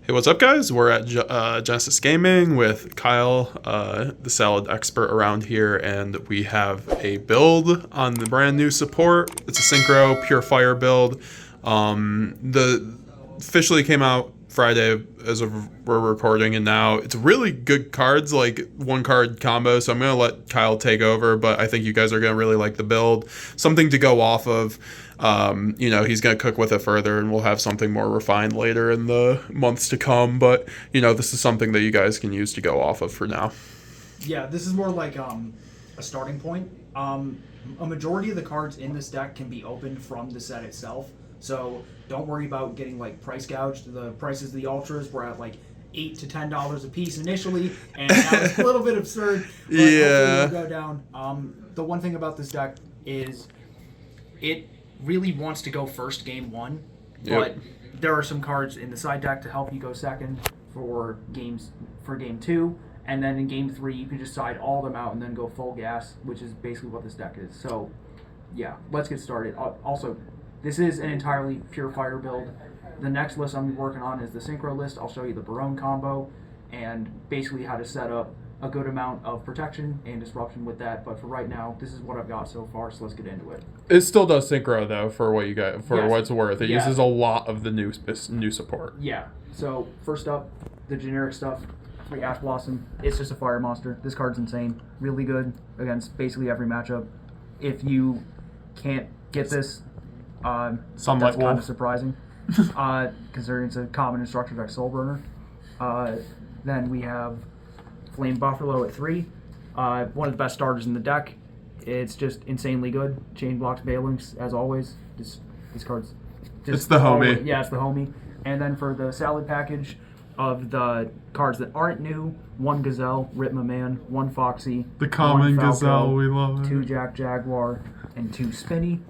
Hey, what's up, guys? We're at Genesis Gaming with Kyle, the salad expert around here, and we have a build on the brand new support. It's a Synchro Pure Fire build. The officially came out Friday as of we're recording, and now it's really good cards, like one card combo. So I'm gonna let Kyle take over, but I think you guys are gonna really like the build. Something to go off of. He's going to cook with it further, and we'll have something more refined later in the months to come. But, this is something that you guys can use to go off of for now. Yeah, this is more like a starting point. A majority of the cards in this deck can be opened from the set itself. So don't worry about getting price gouged. The prices of the Ultras were at $8 to $10 a piece initially, and now it's a little bit absurd. But yeah. Hopefully it'll go down. The one thing about this deck is it really wants to go first game one, but there are some cards in the side deck to help you go second for game two, and then in game three you can just side all of them out and then go full gas, which is basically what this deck is. So yeah, let's get started. Also, this is an entirely pure fire build. The next list I'm working on is the Synchro list. I'll show you the Barone combo and basically how to set up a good amount of protection and disruption with that, but for right now, this is what I've got so far, so let's get into it. It still does Synchro, though, for what you got, what it's worth. It uses a lot of the new support. Yeah, so first up, the generic stuff, 3 Ash Blossom. It's just a fire monster. This card's insane. Really good against basically every matchup. If you can't get this, that's kind of surprising, considering it's a common and structure deck soul burner. Then we have Flame Buffalo at 3. One of the best starters in the deck. It's just insanely good. Chain blocks Balinks, as always. These cards. It's the homie. Yeah, it's the homie. And then for the salad package of the cards that aren't new, 1 Gazelle, Ritma Man, 1 Foxy. The common Falco, Gazelle, we love it. 2 Jack Jaguar, and 2 Spinny.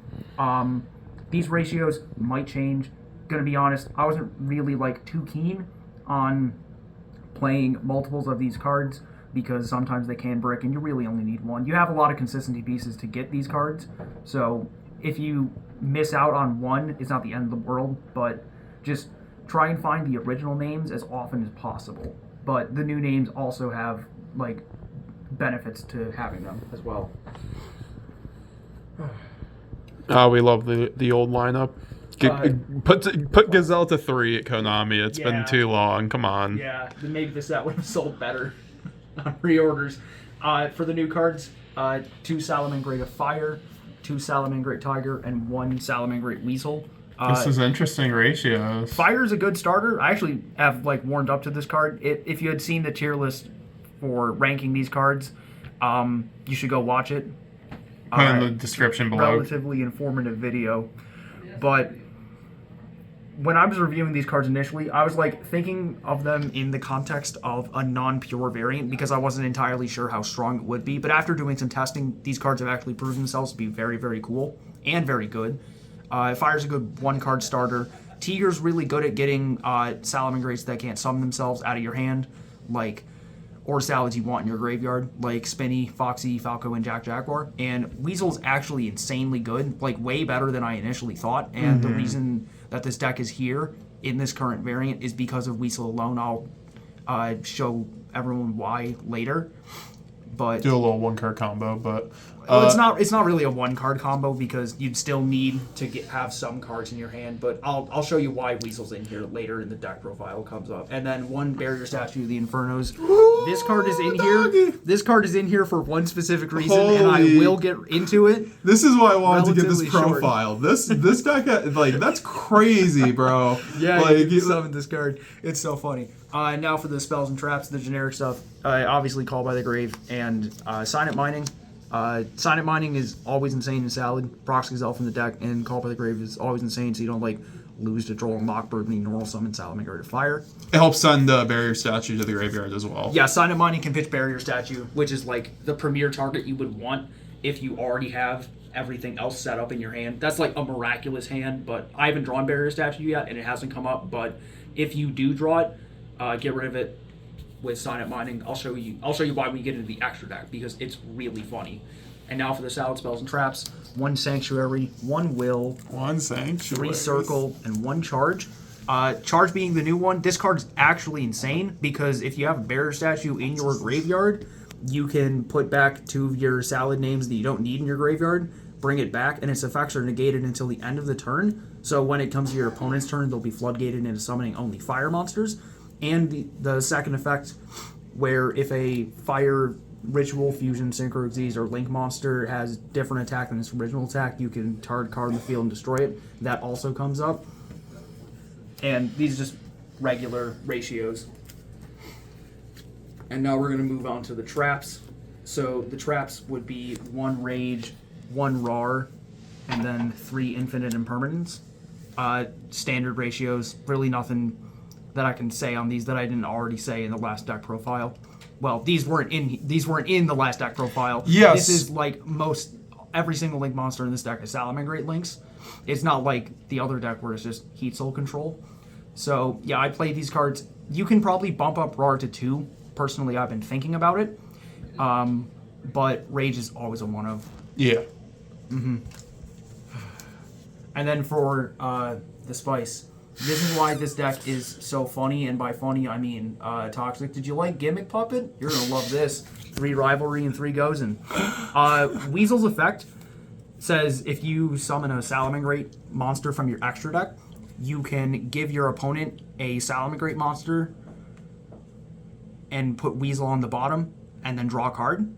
These ratios might change. Gonna be honest, I wasn't really too keen on playing multiples of these cards because sometimes they can brick and you really only need one. You have a lot of consistency pieces to get these cards, so if you miss out on one, it's not the end of the world, but just try and find the original names as often as possible. But the new names also have benefits to having them as well. We love the old lineup. Put Gazelle to 3 at Konami. It's been too long. Come on. Yeah, maybe the set would have sold better on pre-orders. For the new cards, 2 Salamangreat of Fire, 2 Salamangreat Tiger, and 1 Salamangreat Weasel. This is interesting ratios. Fire is a good starter. I actually have warmed up to this card. If you had seen the tier list for ranking these cards, you should go watch it. Put in the description below. Relatively informative video, but when I was reviewing these cards initially, I was thinking of them in the context of a non-pure variant because I wasn't entirely sure how strong it would be. But after doing some testing, these cards have actually proven themselves to be very, very cool and very good. Fire's a good 1-card starter. Tiger's really good at getting Salamangreats that can't summon themselves out of your hand, or salads you want in your graveyard, like Spinny, Foxy, Falco, and Jack Jaguar. And Weasel's actually insanely good, way better than I initially thought. And the reason that this deck is here in this current variant is because of Weasel alone. I'll show everyone why later. But do a little 1-card combo, but it's not really a 1-card combo because you'd still need to have some cards in your hand. But I'll show you why Weasel's in here later in the deck profile comes up. And then 1 Barrier Statue of the Infernos. This card is in here. This card is in here for one specific reason, and I will get into it. This is why I wanted to get this profile. This deck that's crazy, bro. Yeah, you summon this card. It's so funny. Now for the spells and traps, the generic stuff. Obviously, Call by the Grave and Silent Mining. Silent Mining is always insane in Salad. Procs Gazelle from the deck, and Call by the Grave is always insane, so you don't lose to Troll and Lockbird and the normal summon Salamangreat of Fire. It helps send the Barrier Statue to the graveyard as well. Yeah, Silent Mining can pitch Barrier Statue, which is the premier target you would want if you already have everything else set up in your hand. That's a miraculous hand, but I haven't drawn Barrier Statue yet, and it hasn't come up. But if you do draw it, get rid of it with Silent Mining. I'll show you why when we get into the extra deck because it's really funny. And now for the Salad spells and traps: 1 Sanctuary, 1 Will, 1 Sanctuary, 3 Circle, and 1 Charge. Charge being the new one, this card's actually insane because if you have a bearer statue in your graveyard, you can put back 2 of your salad names that you don't need in your graveyard, bring it back, and its effects are negated until the end of the turn. So when it comes to your opponent's turn, they'll be floodgated into summoning only fire monsters. And the second effect, where if a fire ritual, fusion, synchro disease, or link monster has different attack than its original attack, you can target card in the field and destroy it. That also comes up. And these are just regular ratios. And now we're going to move on to the traps. So the traps would be 1 rage, 1 rar, and then 3 infinite impermanence. Standard ratios, really nothing that I can say on these that I didn't already say in the last deck profile. Well, these weren't in the last deck profile. Yes. This is like every single link monster in this deck is Salamangreat links. It's not like the other deck where it's just Heat Soul control. So yeah, I played these cards. You can probably bump up Rar to 2. Personally, I've been thinking about it. But Rage is always a 1-of. Yeah. And then for the Spice, this is why this deck is so funny, and by funny I mean toxic. Did you like Gimmick Puppet? You're gonna love this. 3 Rivalry and 3 Gozen. Weasel's effect says if you summon a Salamangreat monster from your extra deck, you can give your opponent a Salamangreat monster and put Weasel on the bottom and then draw a card.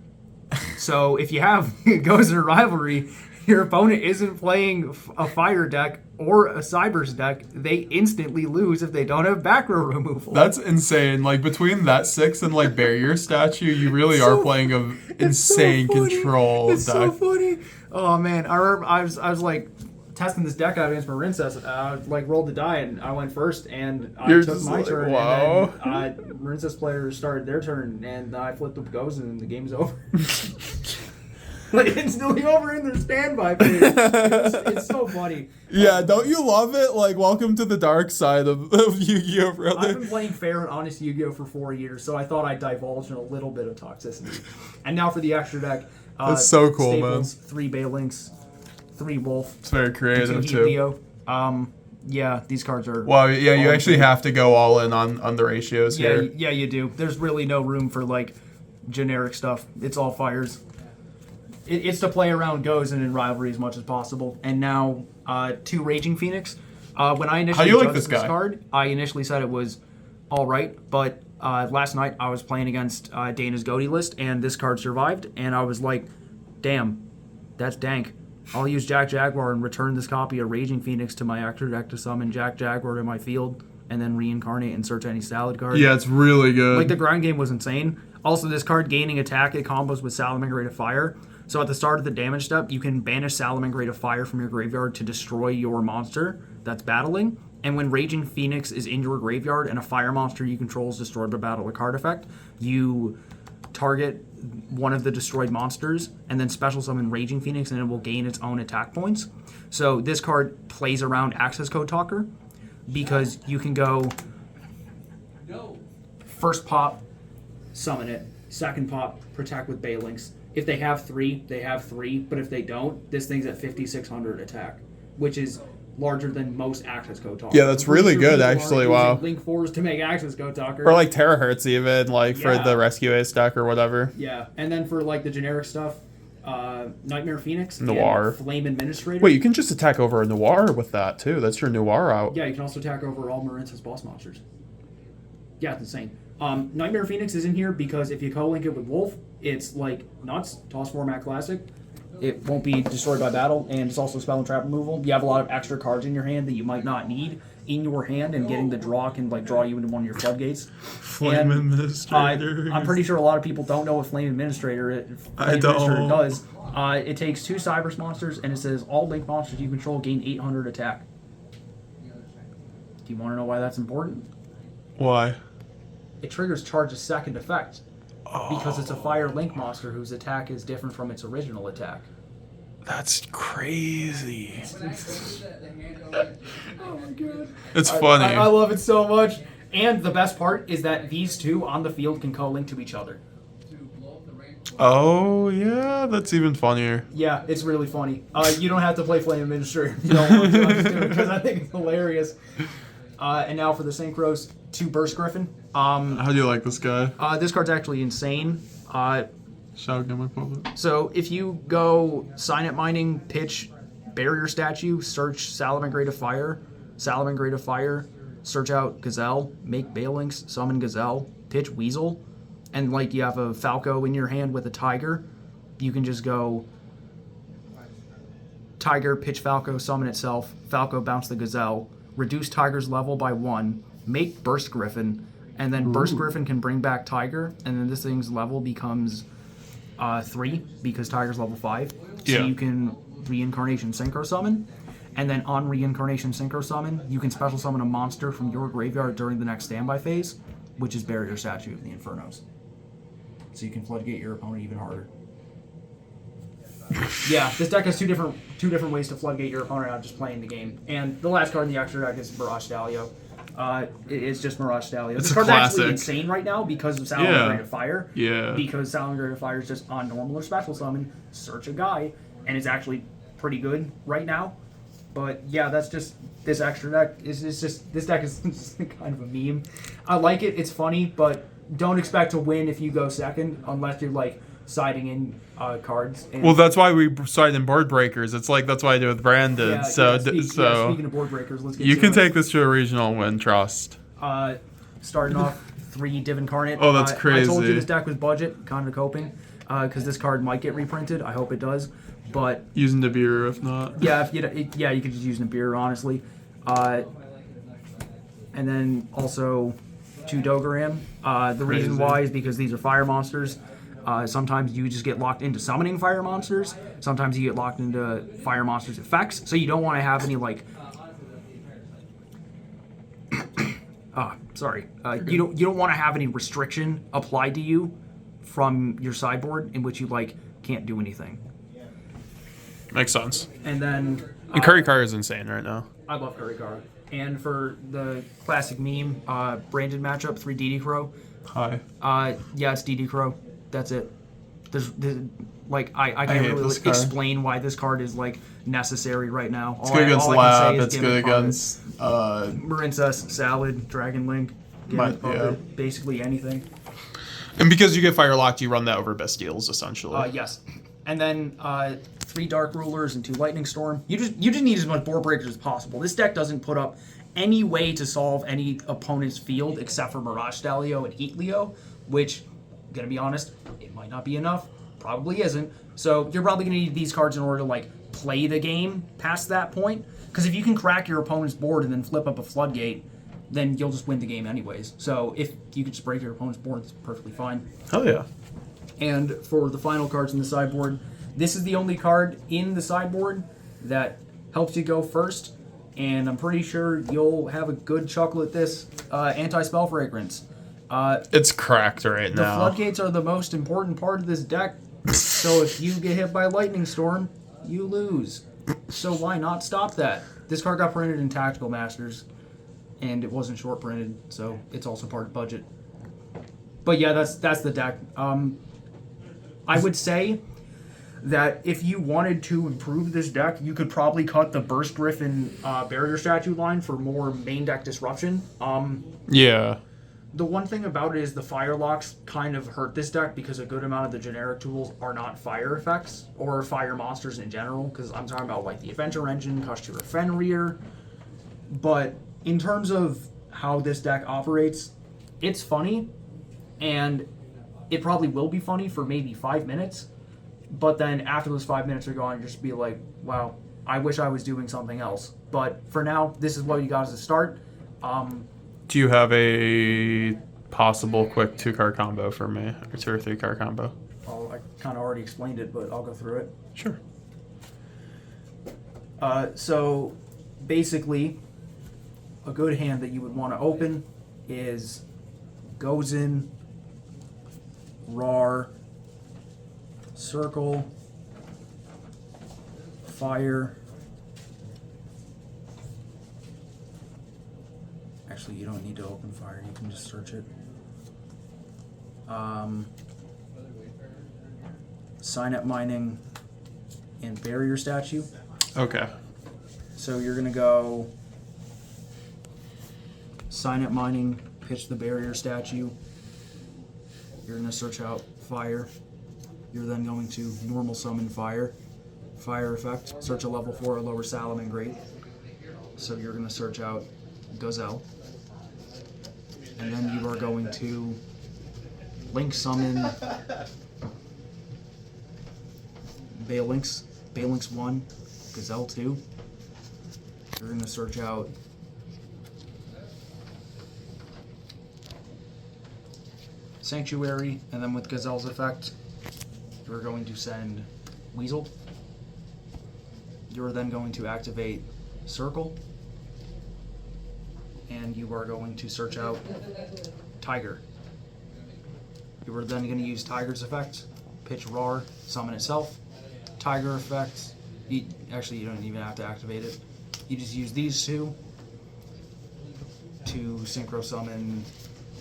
So if you have Gozen Rivalry, your opponent isn't playing a fire deck or a Cybers deck, they instantly lose if they don't have back row removal. That's insane. Like, between that 6 and, like, Barrier Statue, you really are playing a insane control deck. It's so funny. Oh, man. I remember I was like, testing this deck out against Marincess. I, like, rolled the die, and I went first, and I took my turn, wow. and then Marincess players started their turn, and I flipped up Gozen, and the game's over. Like, instantly over in their standby phase. It's so funny. Yeah, don't you love it? Like, welcome to the dark side of Yu-Gi-Oh, brother. I've been playing fair and honest Yu-Gi-Oh for 4 years, so I thought I'd divulge in a little bit of toxicity. And now for the extra deck. That's so cool, Staples, man. 3 Balinks, 3 Wolf. It's very creative, 2 too. Yu-Gi-Oh. Yeah, these cards are... Well, yeah, you actually have to go all in on the ratios here. Yeah, you do. There's really no room for, like, generic stuff. It's all fires. It's to play around Gozen and Rivalry as much as possible. And now, 2 Raging Phoenix. When I initially judged this card, I initially said it was all right, but last night I was playing against Dana's Goatee list, and this card survived, and I was like, damn, that's dank. I'll use Jack Jaguar and return this copy of Raging Phoenix to my extra deck to summon Jack Jaguar to my field, and then reincarnate and search any salad card. Yeah, it's really good. Like, the ground game was insane. Also, this card gaining attack, it combos with Salamangreat of Fire. So at the start of the damage step, you can banish Salamangreat of Fire from your graveyard to destroy your monster that's battling. And when Raging Phoenix is in your graveyard and a fire monster you control is destroyed by battle or card effect, you target one of the destroyed monsters and then special summon Raging Phoenix, and it will gain its own attack points. So this card plays around Access Code Talker because you can go first pop, summon it, second pop, protect with Balinks. If they have 3, they have 3, but if they don't, this thing's at 5,600 attack, which is larger than most Access Code Talkers. Yeah, that's really good, actually. Wow. Link 4s to make Access Code Talker. Or like Terahertz even, like for the Rescue Ace deck or whatever. Yeah, and then for like the generic stuff, Nightmare Phoenix, Noir, and Flame Administrator. Wait, you can just attack over a Noir with that too. That's your Noir out. Yeah, you can also attack over all Marincess boss monsters. Yeah, it's insane. Nightmare Phoenix is in here because if you co-link it with Wolf, it's like nuts. Toss format classic. It won't be destroyed by battle, and it's also spell and trap removal. You have a lot of extra cards in your hand that you might not need in your hand, and getting the draw can like draw you into one of your floodgates. Flame Administrator. I'm pretty sure a lot of people don't know what Flame Administrator does. It takes 2 Cybers monsters, and it says all link monsters you control gain 800 attack. Do you want to know why that's important? Why? It triggers Charge's second effect. Because it's a fire link monster whose attack is different from its original attack. That's crazy. Oh my god. It's funny. I love it so much. And the best part is that these 2 on the field can co-link to each other. Oh, yeah, that's even funnier. Yeah, it's really funny. You don't have to play Flame Administrator if you don't want to. I'm just doing it because I think it's hilarious. And now for the Synchros, 2 Burst Griffin. How do you like this guy? This card's actually insane. Shout out my public. So if you go sign up mining, pitch barrier statue, search Salamangreat of Fire, search out Gazelle, make Balinks, summon Gazelle, pitch Weasel, and like you have a Falco in your hand with a Tiger, you can just go Tiger, pitch Falco, summon itself, Falco bounce the Gazelle, reduce Tiger's level by 1, make Burst Griffin, and then Burst Griffin can bring back Tiger, and then this thing's level becomes 3 because Tiger's level 5. So you can Reincarnation Synchro Summon, and then on Reincarnation Synchro Summon, you can special summon a monster from your graveyard during the next standby phase, which is Barrier Statue of the Infernos. So you can floodgate your opponent even harder. Yeah, this deck has two different ways to floodgate your opponent out just playing the game. And the last card in the extra deck is Mirage Stallion. It is just Mirage Stallion. This card's actually insane right now because of Salamangreat of Fire. Yeah. Because Salamangreat of Fire is just on normal or special summon, search a guy, and it's actually pretty good right now. But yeah, that's just this extra deck. This deck is just kind of a meme. I like it. It's funny, but don't expect to win if you go second unless you're like siding in cards. And well, that's why we side in board breakers. It's like that's why I do with Brandon. Yeah, speaking of board breakers, let's get you to can it. take this to a regional and win. Trust. Starting off 3 Div Incarnate. Oh, that's crazy. I told you this deck was budget, kind of coping, because this card might get reprinted. I hope it does. But using Nibiru if not. Yeah, you could just use Nibiru, honestly. And then also 2 Dogoran. The reason why is because these are fire monsters. Sometimes you just get locked into summoning fire monsters. Sometimes you get locked into fire monsters' effects. So you don't want to have any like. You don't want to have any restriction applied to you from your sideboard in which you like can't do anything. Makes sense. And then Curry Car is insane right now. I love Curry Car. And for the classic meme, Brandon matchup, 3 DD Crow. Hi. Yeah, it's DD Crow. That's it. There's like I can't really explain why this card is like necessary right now. It's good against Lab. It's good against Marincess, Salad, Dragon Link, basically anything. And because you get fire locked, you run that over Bastiles essentially. Yes. And then 3 Dark Rulers and 2 Lightning Storm. You just need as much board breakers as possible. This deck doesn't put up any way to solve any opponent's field except for Mirage Stallion and Heat Leo, which, gonna be honest, it might not be enough. Probably isn't. So you're probably gonna need these cards in order to like play the game past that point. Because if you can crack your opponent's board and then flip up a Floodgate, then you'll just win the game anyways. So if you could just break your opponent's board, it's perfectly fine. Hell yeah. And for the final cards in the sideboard, this is the only card in the sideboard that helps you go first. And I'm pretty sure you'll have a good chuckle at this. Anti-Spell Fragrance. It's cracked right now. The Floodgates are the most important part of this deck. So if you get hit by Lightning Storm, you lose. So why not stop that? This card got printed in Tactical Masters, and it wasn't short printed, so it's also part of budget. But yeah, that's the deck. I would say that if you wanted to improve this deck, you could probably cut the Burst Griffin Barrier Statue line for more main deck disruption. Yeah. The one thing about it is the fire locks kind of hurt this deck because a good amount of the generic tools are not fire effects or fire monsters in general, because I'm talking about like the Adventure Engine, kashtira Fenrir. But in terms of how this deck operates, it's funny, and it probably will be funny for maybe 5 minutes, but then after those 5 minutes are gone, you just be like, wow, I wish I was doing something else. But for now, this is what you got as a start. Do you have a possible quick 2-card combo for me, or 2 or 3-card combo? Well, I kind of already explained it, but I'll go through it. Sure. So basically, a good hand that you would want to open is Gozen, Rar, Circle, Fire. Actually, you don't need to open Fire. You can just search it. Sign up mining and barrier statue. Okay. So you're gonna go sign up mining, pitch the barrier statue. You're going to search out fire. You're then going to normal summon fire. Fire effect, search a level 4 or lower Salamangreat. So you're going to search out Gazelle. And then you are going to link summon Balinx 1, Gazelle 2. You're going to search out Sanctuary, and then with Gazelle's effect, you're going to send Weasel. You're then going to activate Circle, and you are going to search out Tiger. You are then going to use Tiger's effect, pitch Roar, summon itself. Tiger effect, actually you don't even have to activate it. You just use these two to Synchro summon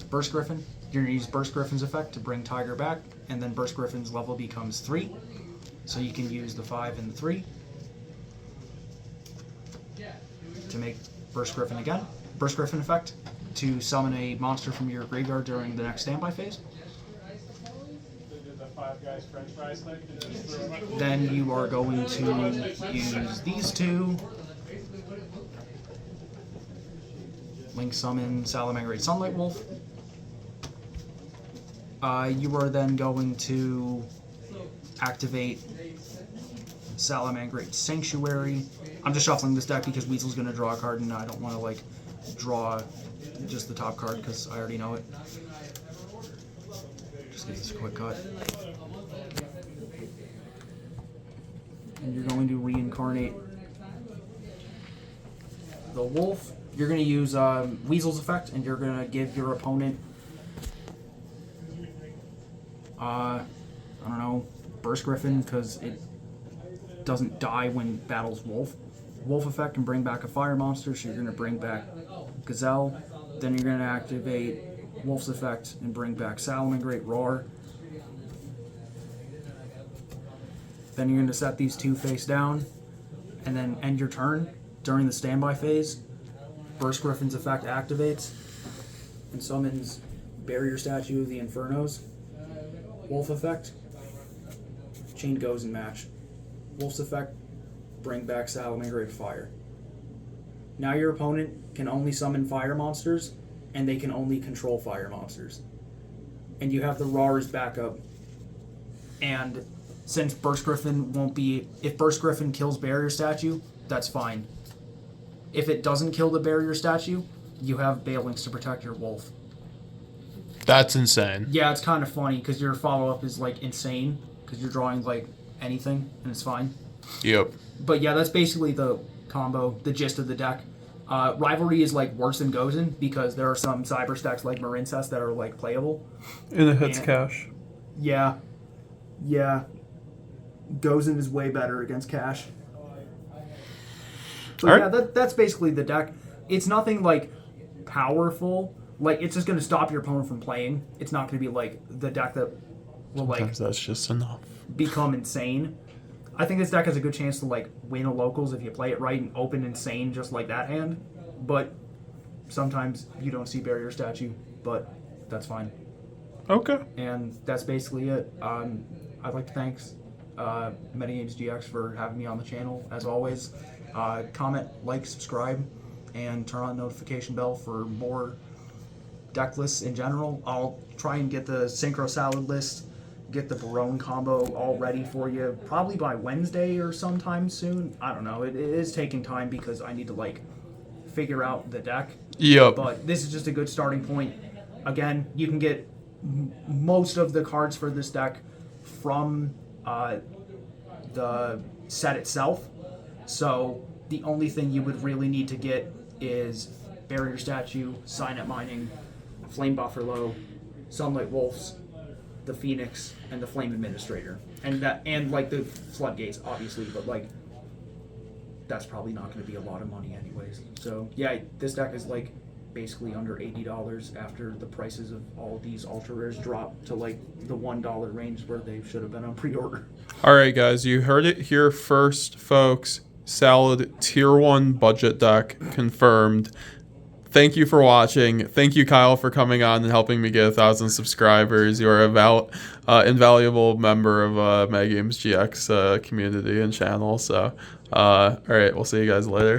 Burst Griffin. You're going to use Burst Griffin's effect to bring Tiger back, and then Burst Griffin's level becomes 3. So you can use the 5 and the 3 to make Burst Griffin again. Burst Griffin effect to summon a monster from your graveyard during the next standby phase. Then you are going to use these two. Link summon Salamangreat Sunlight Wolf. You are then going to activate Salamangreat Sanctuary. I'm just shuffling this deck because Weasel's going to draw a card, and I don't want to like draw just the top card because I already know it. Just get this quick cut. And you're going to reincarnate the wolf. You're going to use Weasel's effect, and you're going to give your opponent, I don't know, Burst Griffin, because it doesn't die when battles wolf. Wolf effect can bring back a fire monster, so you're going to bring back Gazelle. Then you're going to activate Wolf's effect and bring back Salamangreat Roar. Then you're going to set these two face down, and then end your turn. During the standby phase, Burst Griffin's effect activates and summons Barrier Statue of the Infernos. Wolf effect, Chain goes and match. Wolf's effect, bring back Salamangreat Fire. Now your opponent can only summon fire monsters, and they can only control fire monsters. And you have the Roar's backup. And since Burst Griffin won't be... If Burst Griffin kills Barrier Statue, that's fine. If it doesn't kill the Barrier Statue, you have Balinx to protect your wolf. That's insane. Yeah, it's kind of funny because your follow-up is like insane because you're drawing like anything and it's fine. Yep. But yeah, that's basically the combo, the gist of the deck. Rivalry is like worse than Gozen because there are some cyber stacks like Marincest that are like playable. And it hits cash. Yeah. Yeah. Gozen is way better against cash. But yeah, that's basically the deck. It's nothing like powerful. Like, it's just going to stop your opponent from playing. It's not going to be like the deck that will Sometimes that's just enough. Become insane. I think this deck has a good chance to like win a locals if you play it right and open insane just like that hand. But sometimes you don't see Barrier Statue, but that's fine. Okay. And that's basically it. I'd like to thank MetaGamesGX for having me on the channel, as always. Comment, like, subscribe, and turn on the notification bell for more deck lists in general. I'll try and get the Synchro Salad list, get the Barone combo all ready for you, probably by Wednesday or sometime soon. I don't know. It is taking time because I need to, like, figure out the deck. Yep. But this is just a good starting point. Again, you can get most of the cards for this deck from the set itself. So the only thing you would really need to get is Barrier Statue, Signet Mining, Flame Buffalo, Sunlight Wolves, the Phoenix, and the Flame Administrator. And like the Floodgates, obviously, but like that's probably not going to be a lot of money anyways. So yeah, this deck is like basically under $80 after the prices of all these ultra rares dropped to like the $1 range where they should have been on pre-order. All right, guys, you heard it here first, folks. Salad tier 1 budget deck confirmed. thank you for watching. Thank you, Kyle, for coming on and helping me get 1,000 subscribers. You are a invaluable member of MetaGamesGX community and channel. So, all right, we'll see you guys later.